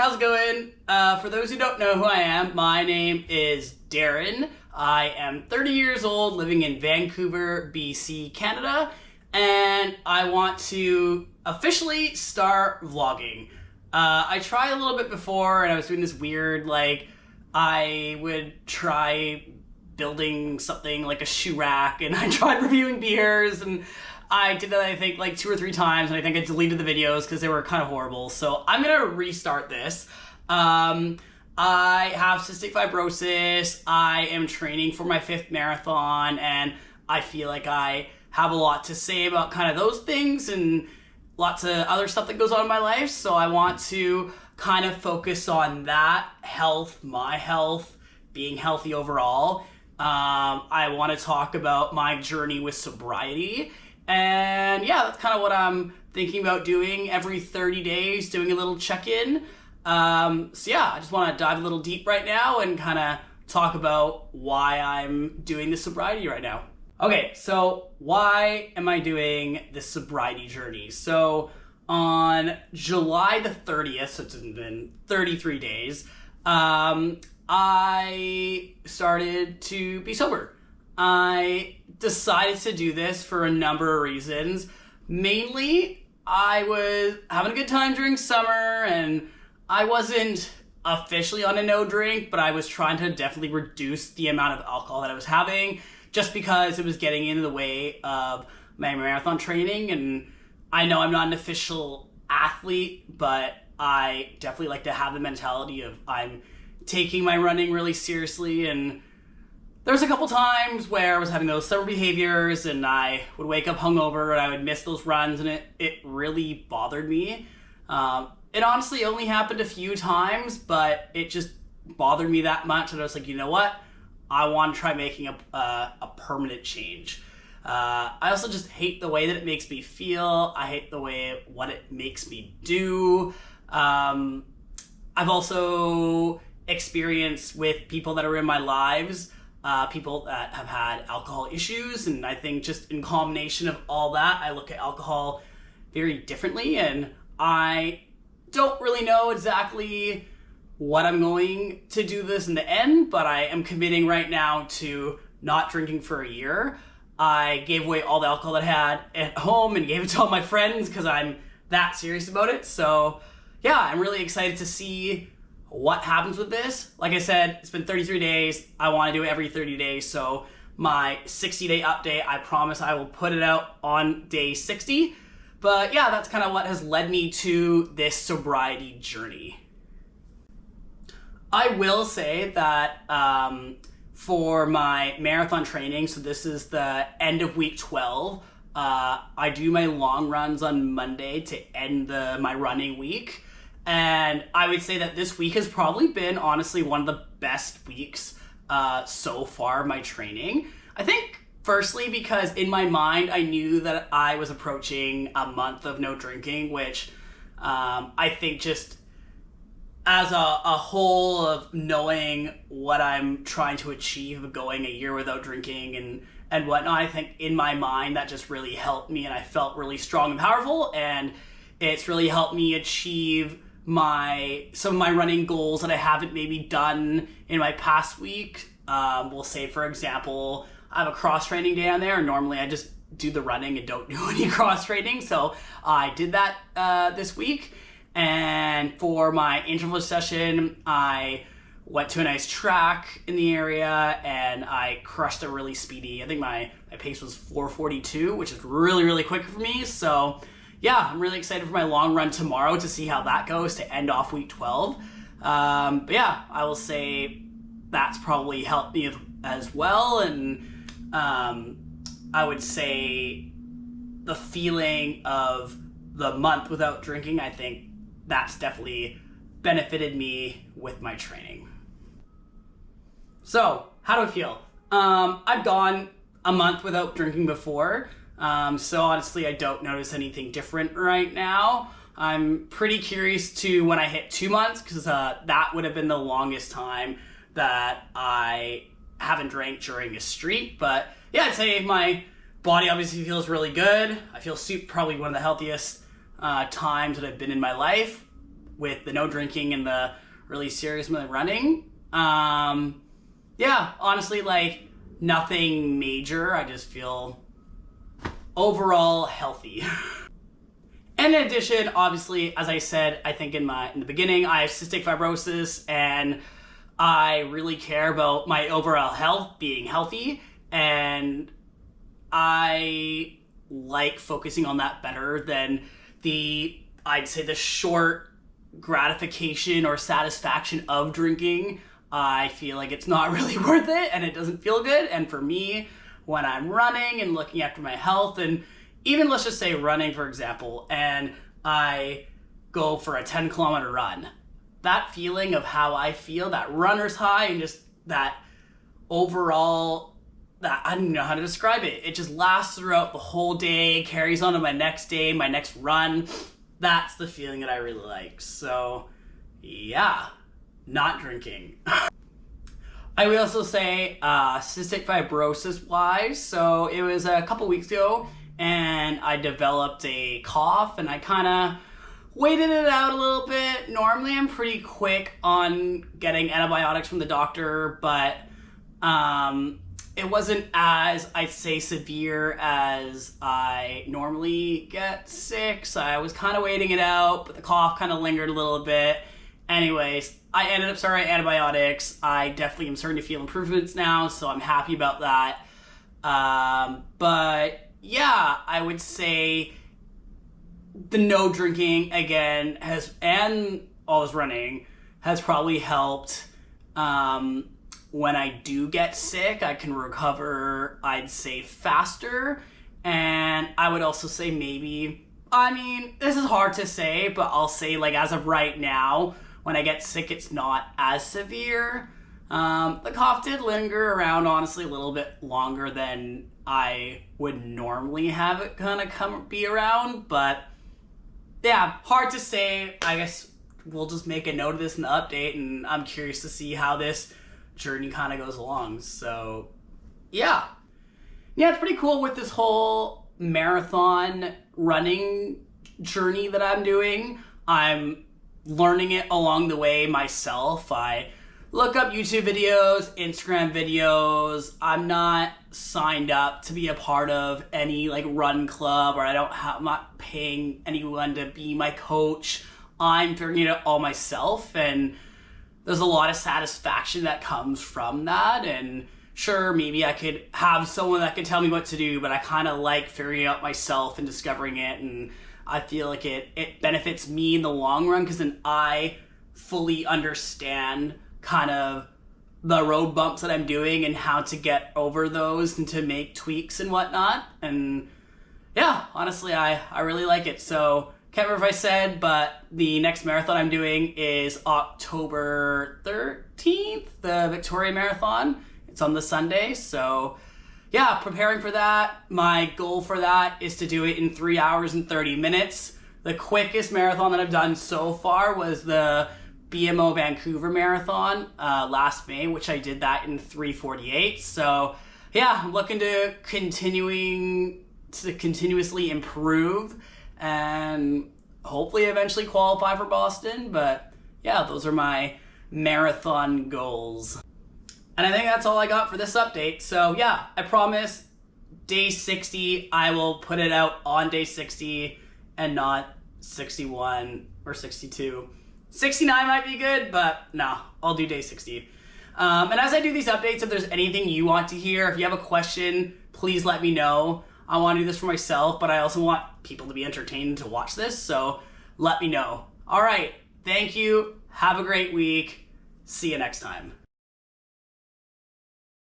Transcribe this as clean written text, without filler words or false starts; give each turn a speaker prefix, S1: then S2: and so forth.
S1: how's it going? For those who don't know who I am, my name is Darren. I am 30 years old, living in Vancouver, BC, Canada, and I want to officially start vlogging. I tried a little bit before, and I was doing this weird, I would try building something like a shoe rack, and I tried reviewing beers, and I did that, I think, 2 or 3 times, and I think I deleted the videos because they were kind of horrible. So I'm going to restart this. I have cystic fibrosis. I am training for my 5th marathon, and I feel like I have a lot to say about kind of those things and lots of other stuff that goes on in my life. So I want to kind of focus on that, health, my health, being healthy overall. I want to talk about my journey with sobriety. And yeah, that's kind of what I'm thinking about doing every 30 days, doing a little check-in. So yeah, I just want to dive a little deep right now and kind of talk about why I'm doing this sobriety right now. Okay, so why am I doing this sobriety journey? So on July the 30th, so it's been 33 days, I started to be sober. I decided to do this for a number of reasons. Mainly, I was having a good time during summer, and I wasn't officially on a no drink, but I was trying to definitely reduce the amount of alcohol that I was having, just because it was getting in the way of my marathon training. And I know I'm not an official athlete, but I definitely like to have the mentality of I'm taking my running really seriously. And there was a couple times where I was having those summer behaviors, and I would wake up hungover and I would miss those runs, and it really bothered me. It honestly only happened a few times, but it just bothered me that much, and I was like, you know what? I want to try making a permanent change. I also just hate the way that it makes me feel. I hate what it makes me do. I've also experienced with people that are in my lives, people that have had alcohol issues, and I think just in combination of all that, I look at alcohol very differently, and I don't really know exactly what I'm going to do this in the end, but I am committing right now to not drinking for a year. I gave away all the alcohol that I had at home and gave it to all my friends because I'm that serious about it. So yeah, I'm really excited to see what happens with this. Like I said, it's been 33 days. I want to do it every 30 days. So my 60-day update, I promise I will put it out on day 60. But yeah, that's kind of what has led me to this sobriety journey. I will say that for my marathon training, so this is the end of week 12, I do my long runs on Monday to end my running week. And I would say that this week has probably been, honestly, one of the best weeks so far of my training. I think, firstly, because in my mind, I knew that I was approaching a month of no drinking, which I think just as a whole of knowing what I'm trying to achieve of going a year without drinking and whatnot, I think in my mind that just really helped me, and I felt really strong and powerful, and it's really helped me achieve some of my running goals that I haven't maybe done in my past week. We'll say, for example, I have a cross training day on there, and normally I just do the running and don't do any cross training, so I did that this week. And for my interval session, I went to a nice track in the area, and I crushed a really speedy, I think my pace was 4:42, which is really, really quick for me. So yeah, I'm really excited for my long run tomorrow to see how that goes to end off week 12. But yeah, I will say that's probably helped me as well. And I would say the feeling of the month without drinking, I think that's definitely benefited me with my training. So, how do I feel? I've gone a month without drinking before, so honestly I don't notice anything different right now. I'm pretty curious to when I hit 2 months, because that would have been the longest time that I haven't drank during a streak. But yeah, I'd say my body obviously feels really good. I feel probably one of the healthiest times that I've been in my life. with the no drinking and the really serious running. Yeah, honestly, like nothing major. I just feel overall healthy. And in addition, obviously, as I said, I think in the beginning, I have cystic fibrosis, and I really care about my overall health being healthy, and I like focusing on that better than I'd say the short gratification or satisfaction of drinking. I feel like it's not really worth it, and it doesn't feel good. And for me, when I'm running and looking after my health, and even let's just say running, for example, and I go for a 10-kilometer run, that feeling of how I feel, that runner's high, and just that overall, that I don't know how to describe it. It just lasts throughout the whole day, carries on to my next day, my next run. That's the feeling that I really like. So yeah, not drinking. I would also say cystic fibrosis wise, so it was a couple weeks ago and I developed a cough, and I kind of waited it out a little bit. Normally I'm pretty quick on getting antibiotics from the doctor, but it wasn't as, I'd say, severe as I normally get sick, so I was kind of waiting it out, but the cough kind of lingered a little bit. Anyways, I ended up starting antibiotics. I definitely am starting to feel improvements now, so I'm happy about that. But yeah, I would say the no drinking again and all this running has probably helped. When I do get sick, I can recover, I'd say, faster. And I would also say maybe, I mean, this is hard to say, but I'll say, like, as of right now, when I get sick, it's not as severe. The cough did linger around, honestly, a little bit longer than I would normally have it kind of be around. But yeah, hard to say. I guess we'll just make a note of this in the update, and I'm curious to see how this journey kind of goes along. So yeah, it's pretty cool with this whole marathon running journey that I'm doing. I'm learning it along the way myself. I look up YouTube videos, Instagram videos. I'm not signed up to be a part of any like run club, or I'm not paying anyone to be my coach. I'm figuring it out all myself, and there's a lot of satisfaction that comes from that. And sure, maybe I could have someone that could tell me what to do, but I kind of like figuring it out myself and discovering it. And I feel like it benefits me in the long run, because then I fully understand kind of the road bumps that I'm doing and how to get over those and to make tweaks and whatnot. And yeah, honestly, I really like it. So can't remember if I said, but the next marathon I'm doing is October 13th, the Victoria Marathon. It's on the Sunday. So yeah, preparing for that. My goal for that is to do it in 3 hours and 30 minutes. The quickest marathon that I've done so far was the BMO Vancouver Marathon last May, which I did that in 3:48. So yeah, I'm looking to continuously improve and hopefully eventually qualify for Boston. But yeah, those are my marathon goals. And I think that's all I got for this update. So yeah, I promise day 60, I will put it out on day 60 and not 61 or 62. 69 might be good, but no, I'll do day 60. And as I do these updates, if there's anything you want to hear, if you have a question, please let me know. I want to do this for myself, but I also want people to be entertained to watch this, so let me know. All right, thank you. Have a great week. See you next time.